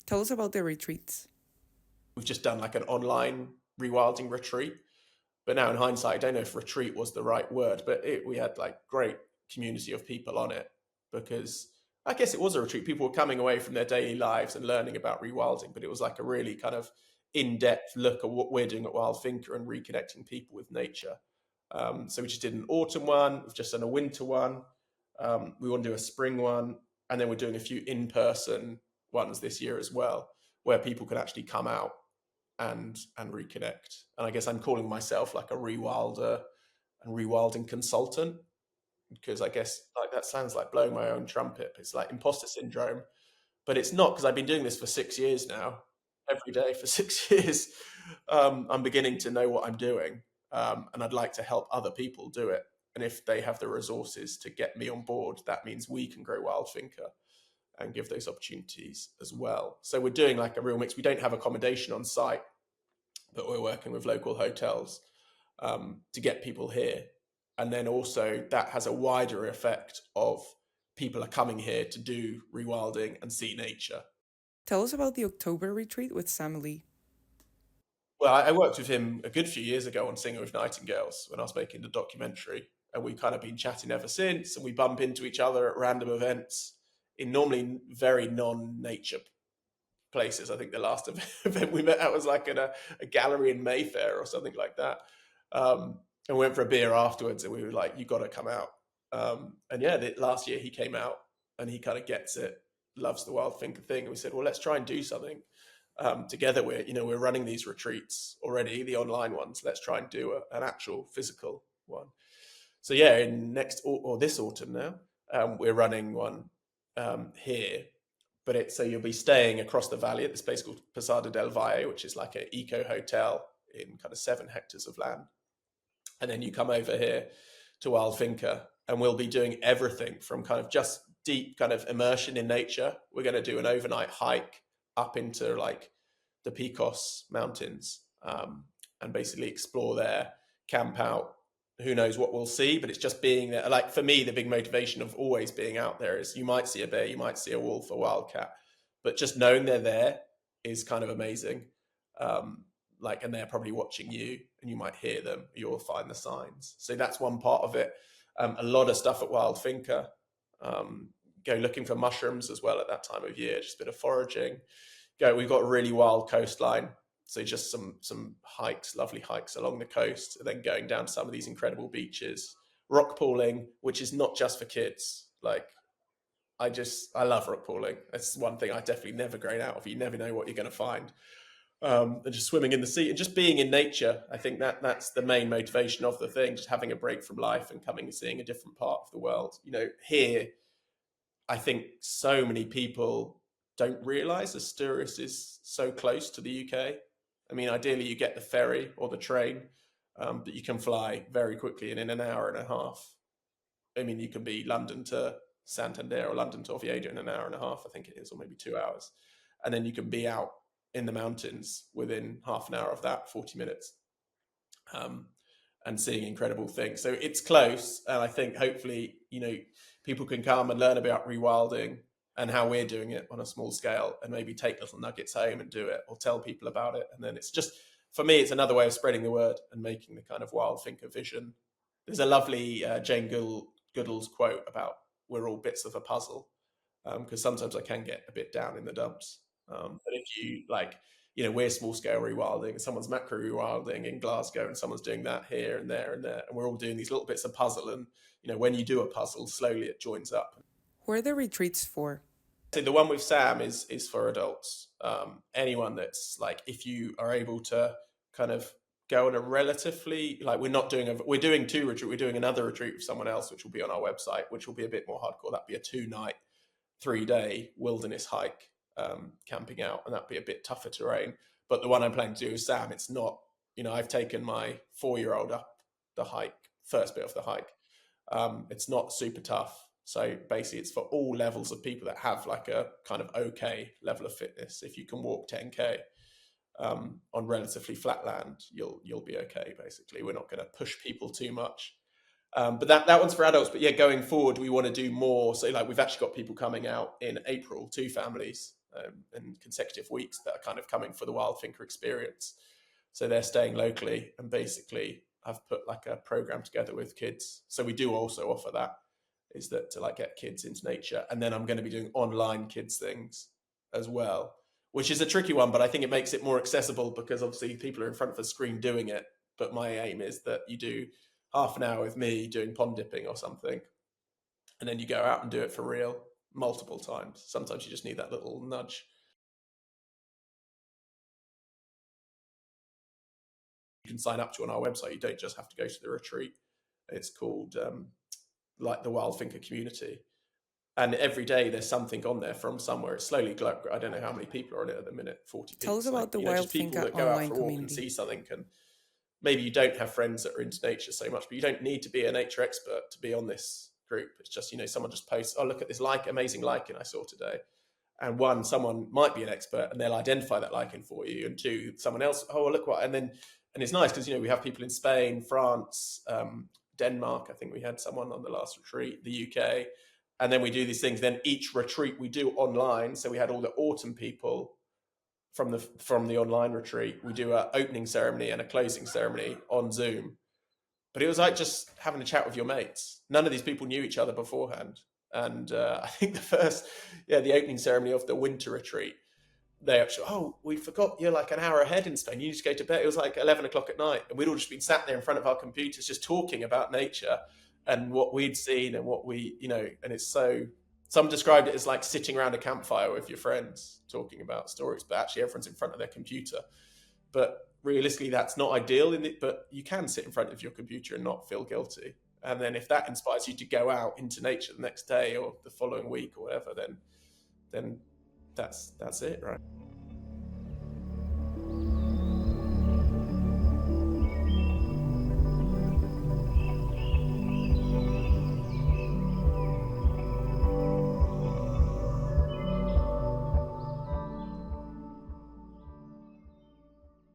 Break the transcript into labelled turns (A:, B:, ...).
A: Tell us about the retreats.
B: We've just done like an online rewilding retreat. But now in hindsight, I don't know if retreat was the right word, but we had like great community of people on it because I guess it was a retreat. People were coming away from their daily lives and learning about rewilding, but it was like a really kind of in-depth look at what we're doing at Wild Thinker and reconnecting people with nature. So we just did an autumn one, we've just done a winter one. We want to do a spring one, and then we're doing a few in-person ones this year as well, where people can actually come out and reconnect. And I guess I'm calling myself like a rewilder and rewilding consultant because I guess like that sounds like blowing my own trumpet. It's like imposter syndrome, but it's not because I've been doing this for 6 years now, every day for 6 years. I'm beginning to know what I'm doing, and I'd like to help other people do it. And if they have the resources to get me on board, that means we can grow Wild Thinker and give those opportunities as well. So we're doing like a real mix. We don't have accommodation on site, but we're working with local hotels to get people here. And then also that has a wider effect of people are coming here to do rewilding and see nature.
A: Tell us about the October retreat with Sam Lee.
B: Well, I worked with him a good few years ago on Singing with Nightingales when I was making the documentary, and we've kind of been chatting ever since. And we bump into each other at random events in normally very non-nature places. I think the last event we met at was like in a gallery in Mayfair or something like that. And we went for a beer afterwards, and we were like, "You got to come out." And yeah, last year he came out, and he kind of gets it, loves the Wild Thinker thing. And we said, "Well, let's try and do something together. We're running these retreats already, the online ones. Let's try and do an actual physical one." So yeah, in next or this autumn now, we're running one here, but it's so you'll be staying across the valley at this place called Posada del Valle, which is like an eco hotel in kind of 7 hectares of land, and then you come over here to Wild Finca, and we'll be doing everything from kind of just deep kind of immersion in nature. We're going to do an overnight hike up into like the Picos Mountains, and basically explore there, camp out. Who knows what we'll see, but it's just being there. Like for me, the big motivation of always being out there is you might see a bear, you might see a wolf, a wildcat, but just knowing they're there is kind of amazing. Like, and they're probably watching you, and you might hear them. You'll find the signs. So that's one part of it. A lot of stuff at Wild Finca. Go looking for mushrooms as well at that time of year. Just a bit of foraging. We've got a really wild coastline, so just some hikes, lovely hikes along the coast, and then going down to some of these incredible beaches. Rock pooling, which is not just for kids. Like I love rock pooling. That's one thing I definitely never grown out of. You never know what you're going to find. And just swimming in the sea and just being in nature. I think that's the main motivation of the thing. Just having a break from life and coming and seeing a different part of the world. Here I think so many people don't realize Asturias is so close to the UK. I mean, ideally, you get the ferry or the train, but you can fly very quickly and in an hour and a half. I mean, you can be London to Santander or London to Oviedo in an hour and a half, I think it is, or maybe 2 hours. And then you can be out in the mountains within half an hour of that, 40 minutes, and seeing incredible things. So it's close. And I think hopefully, people can come and learn about rewilding and how we're doing it on a small scale and maybe take little nuggets home and do it or tell people about it. And then it's just, for me, it's another way of spreading the word and making the kind of Wild Thinker vision. There's a lovely Jane Goodall's quote about we're all bits of a puzzle, because sometimes I can get a bit down in the dumps. But if you like, we're small scale rewilding and someone's macro rewilding in Glasgow and someone's doing that here and there and there. And we're all doing these little bits of puzzle. And, when you do a puzzle, slowly it joins up.
A: Who are the retreats for?
B: So the one with Sam is for adults. Anyone that's like, if you are able to kind of go on a relatively, like we're doing 2 retreats. We're doing another retreat with someone else, which will be on our website, which will be a bit more hardcore. That'd be a 2-night, 3-day wilderness hike, camping out, and that'd be a bit tougher terrain. But the one I'm planning to do with Sam, it's not, I've taken my 4-year-old up the hike, first bit of the hike. It's not super tough. So basically it's for all levels of people that have like a kind of okay level of fitness. If you can walk 10K on relatively flat land, you'll be okay. Basically, we're not going to push people too much. But that one's for adults. But yeah, going forward, we want to do more. So like we've actually got people coming out in April, 2 families, and consecutive weeks that are kind of coming for the Wild Thinker experience. So they're staying locally, and basically I've put like a program together with kids. So we do also offer that, is that to like get kids into nature. And then I'm going to be doing online kids things as well, which is a tricky one, but I think it makes it more accessible because obviously people are in front of a screen doing it. But my aim is that you do half an hour with me doing pond dipping or something, and then you go out and do it for real multiple times. Sometimes you just need that little nudge. You can sign up to on our website. You don't just have to go to the retreat. It's called like the Wild Thinker Community, and every day there's something on there from somewhere. It's slowly, I don't know how many people are on it at the minute, 40
A: Tell
B: people,
A: us
B: something.
A: about the
B: Just
A: Wild
B: people
A: Finca
B: that go out
A: online
B: for a walk and
A: community.
B: see something. And maybe you don't have friends that are into nature so much, but you don't need to be a nature expert to be on this group. It's just, someone just posts, oh, look at this amazing lichen I saw today. And one, someone might be an expert and they'll identify that lichen for you. And two, someone else, oh, look what, and it's nice because, we have people in Spain, France, Denmark. I think we had someone on the last retreat, the UK. And then we do these things. Then each retreat we do online. So we had all the autumn people from the online retreat. We do an opening ceremony and a closing ceremony on Zoom. But it was like just having a chat with your mates. None of these people knew each other beforehand. And I think the opening ceremony of the winter retreat, they actually, oh, we forgot you're like an hour ahead in Spain. You need to go to bed. It was like 11 o'clock at night. And we'd all just been sat there in front of our computers, just talking about nature and what we'd seen and what and it's so, some described it as like sitting around a campfire with your friends talking about stories, but actually everyone's in front of their computer. But realistically, that's not ideal, but you can sit in front of your computer and not feel guilty. And then if that inspires you to go out into nature the next day or the following week or whatever, then that's it, right?